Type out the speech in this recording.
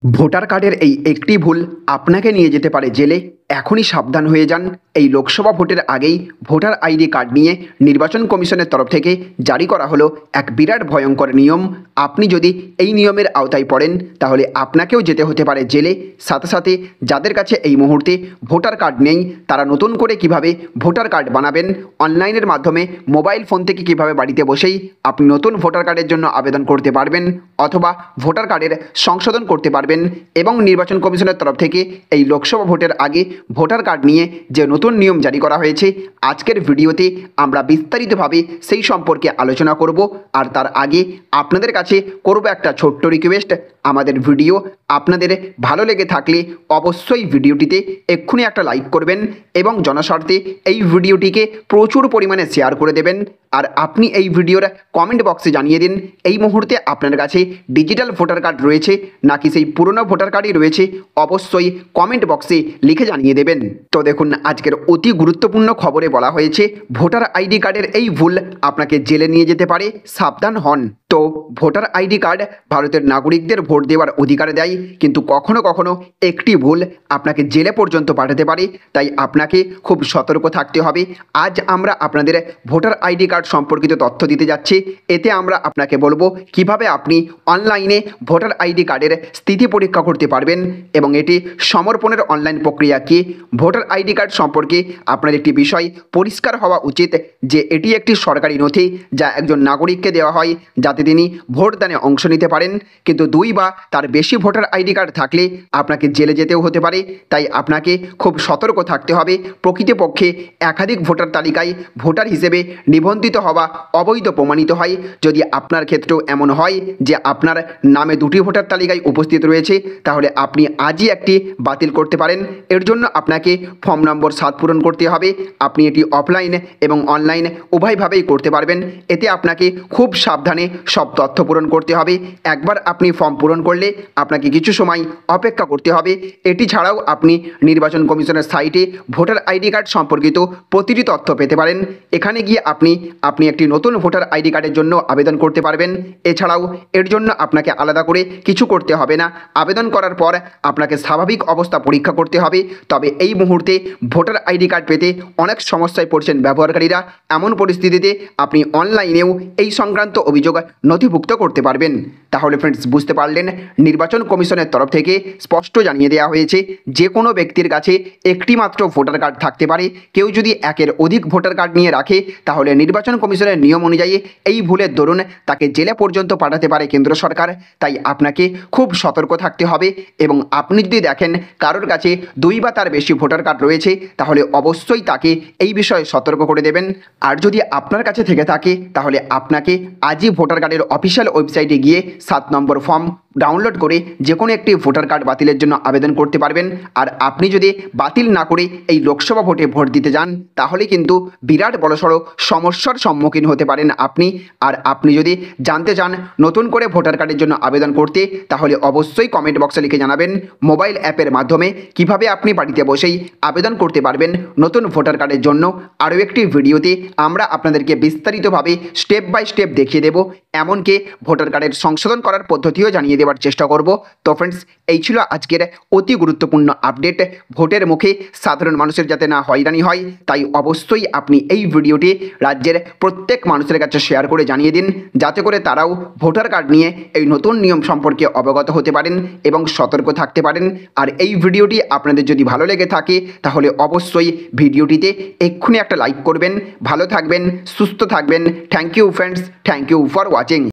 Voter কার্ডের এই একটি ভুল আপনাকে নিয়ে যেতে পারে জেলে। এখনই সাবধান হয়ে যান। এই লোকসভা ভোটের আগেই ভোটার আইডি কার্ড নিয়ে নির্বাচন কমিশনের তরফ থেকে জারি করা হলো এক বিরাট ভয়ঙ্কর নিয়ম। আপনি যদি এই নিয়মের আওতায় পড়েন তাহলে আপনাকেও যেতে হতে পারে জেলে। সাথে সাথে যাদের কাছে এই মুহূর্তে ভোটার কার্ড নেই তারা নতুন করে কিভাবে ভোটার কার্ড বানাবেন, অনলাইনের মাধ্যমে মোবাইল ফোন থেকে কিভাবে বাড়িতে বসেই আপনি নতুন ভোটার কার্ডের জন্য আবেদন করতে পারবেন অথবা ভোটার কার্ডের সংশোধন করতে পারবেন। এবং নির্বাচন কমিশনের তরফ থেকে এই লোকসভা ভোটের আগে ভোটার কার্ড নিয়ে যে নতুন নিয়ম জারি করা হয়েছে, আজকের ভিডিওতে আমরা বিস্তারিতভাবে সেই সম্পর্কে আলোচনা করব। আর তার আগে আপনাদের কাছে করব একটা ছোট্ট রিকোয়েস্ট, আমাদের ভিডিও আপনাদের ভালো লেগে থাকলে অবশ্যই ভিডিওটিতে এক্ষুনি একটা লাইক করবেন এবং জনস্বার্থে এই ভিডিওটিকে প্রচুর পরিমাণে শেয়ার করে দেবেন। আর আপনি এই ভিডিওর কমেন্ট বক্সে জানিয়ে দিন এই মুহূর্তে আপনার কাছে ডিজিটাল ভোটার কার্ড রয়েছে নাকি সেই পুরনো ভোটার কার্ডই রয়েছে, অবশ্যই কমেন্ট বক্সে লিখে জানিয়ে দেবেন। তো দেখুন, আজকের অতি গুরুত্বপূর্ণ খবরে বলা হয়েছে ভোটার আইডি কার্ডের এই ভুল আপনাকে জেলে নিয়ে যেতে পারে, সাবধান হন। তো ভোটার আইডি কার্ড ভারতের নাগরিকদের ভোট দেওয়ার অধিকার দেয়, কিন্তু কখনো কখনো একটি ভুল আপনাকে জেলে পর্যন্ত পাঠাতে পারে, তাই আপনাকে খুব সতর্ক থাকতে হবে। আজ আমরা আপনাদের ভোটার আইডি কার্ড সম্পর্কিত তথ্য দিতে যাচ্ছি। এতে আমরা আপনাকে বলবো কিভাবে আপনি অনলাইনে ভোটার আইডি কার্ডের স্থিতি পরীক্ষা করতে পারবেন এবং এটি সমর্পণের অনলাইন প্রক্রিয়া কী। ভোটার আইডি কার্ড সম্পর্কে আপনার একটি বিষয় পরিষ্কার হওয়া উচিত যে এটি একটি সরকারি নথি যা একজন নাগরিককে দেওয়া হয় যাতে তিনি ভোটদানে অংশ নিতে পারেন। কিন্তু দুই বা তার বেশি ভোটার আইডি কার্ড থাকলে আপনাকে জেলে যেতেও হতে পারে, তাই আপনাকে খুব সতর্ক থাকতে হবে। প্রকৃতপক্ষে একাধিক ভোটার তালিকায় ভোটার হিসেবে নিবন্ধিত হওয়া অবৈধ প্রমাণিত হয়। যদি আপনার ক্ষেত্রেও এমন হয় যে আপনার নামে দুটি ভোটার তালিকায় উপস্থিত রয়েছে, তাহলে আপনি আজই একটি বাতিল করতে পারেন। এর জন্য আপনাকে ফর্ম নম্বর 7 পূরণ করতে হবে। আপনি এটি অফলাইন এবং অনলাইন উভয়ভাবেই করতে পারবেন। এতে আপনাকে খুব সাবধানে সব তথ্য পূরণ করতে হবে। একবার আপনি ফর্ম পূরণ করলে আপনাকে কিছু সময় অপেক্ষা করতে হবে। এটি ছাড়াও আপনি নির্বাচন কমিশনের সাইটে ভোটার আইডি কার্ড সম্পর্কিত প্রতিটি তথ্য পেতে পারেন। এখানে গিয়ে আপনি একটি নতুন ভোটার আইডি কার্ডের জন্য আবেদন করতে পারবেন। এছাড়াও এর জন্য আপনাকে আলাদা করে কিছু করতে হবে না। আবেদন করার পর আপনাকে স্বাভাবিক অবস্থা পরীক্ষা করতে হবে। তবে এই মুহূর্তে ভোটার আইডি কার্ড পেতে অনেক সমস্যায় পড়ছেন ব্যবহারকারীরা। এমন পরিস্থিতিতে আপনি অনলাইনেও এই সংক্রান্ত অভিযোগ নথিভুক্ত করতে পারবেন। তাহলে ফ্রেন্ডস, বুঝতে পারলেন, নির্বাচন কমিশনের তরফ থেকে স্পষ্ট জানিয়ে দেওয়া হয়েছে যে কোনো ব্যক্তির কাছে একটি মাত্র ভোটার কার্ড থাকতে পারে। কেউ যদি একের অধিক ভোটার কার্ড নিয়ে রাখে তাহলে নির্বাচন কমিশনের নিয়ম অনুযায়ী এই ভুলের দরুন তাকে জেলে পর্যন্ত পাঠাতে পারে কেন্দ্র সরকার। তাই আপনাকে খুব সতর্ক থাকতে হবে এবং আপনি যদি দেখেন কারোর কাছে দুই বা তার বেশি ভোটার কার্ড রয়েছে তাহলে অবশ্যই তাকে এই বিষয়ে সতর্ক করে দেবেন। আর যদি আপনার কাছে থেকে থাকে তাহলে আপনাকে আজই ভোটার কার্ডের অফিসিয়াল ওয়েবসাইটে গিয়ে 7 নম্বর ফর্ম ডাউনলোড করে যে কোনো একটি ভোটার কার্ড বাতিলের জন্য আবেদন করতে পারবেন। আর আপনি যদি বাতিল না করে এই লোকসভা ভোটে ভোট দিতে যান তাহলে কিন্তু বিরাট বড়সড় সমস্যার সম্মুখীন হতে পারেন আপনি। আর আপনি যদি জানতে চান নতুন করে ভোটার কার্ডের জন্য আবেদন করতে তাহলে অবশ্যই কমেন্ট বক্সে লিখে জানাবেন মোবাইল অ্যাপের মাধ্যমে কিভাবে আপনি বাড়িতে বসেই আবেদন করতে পারবেন নতুন ভোটার কার্ডের জন্য। আরও একটি ভিডিওতে আমরা আপনাদেরকে বিস্তারিতভাবে স্টেপ বাই স্টেপ দেখিয়ে দেব, এমনকি ভোটার কার্ডের সংশোধন করার পদ্ধতিও জানিয়ে দেওয়ার চেষ্টা করব। তো ফ্রেন্ডস, এই ছিল আজকের অতি গুরুত্বপূর্ণ আপডেট। ভোটের মুখে সাধারণ মানুষের যাতে না হয়রানি হয় তাই অবশ্যই আপনি এই ভিডিওটি রাজ্যের প্রত্যেক মানুষের কাছে শেয়ার করে জানিয়ে দিন যাতে করে তারাও ভোটার কার্ড নিয়ে এই নতুন নিয়ম সম্পর্কে অবগত হতে পারেন এবং সতর্ক থাকতে পারেন। আর এই ভিডিওটি আপনাদের যদি ভালো লেগে থাকে তাহলে অবশ্যই ভিডিওটিতে এক্ষুনি একটা লাইক করবেন। ভালো থাকবেন, সুস্থ থাকবেন। Thank you friends, thank you for watching.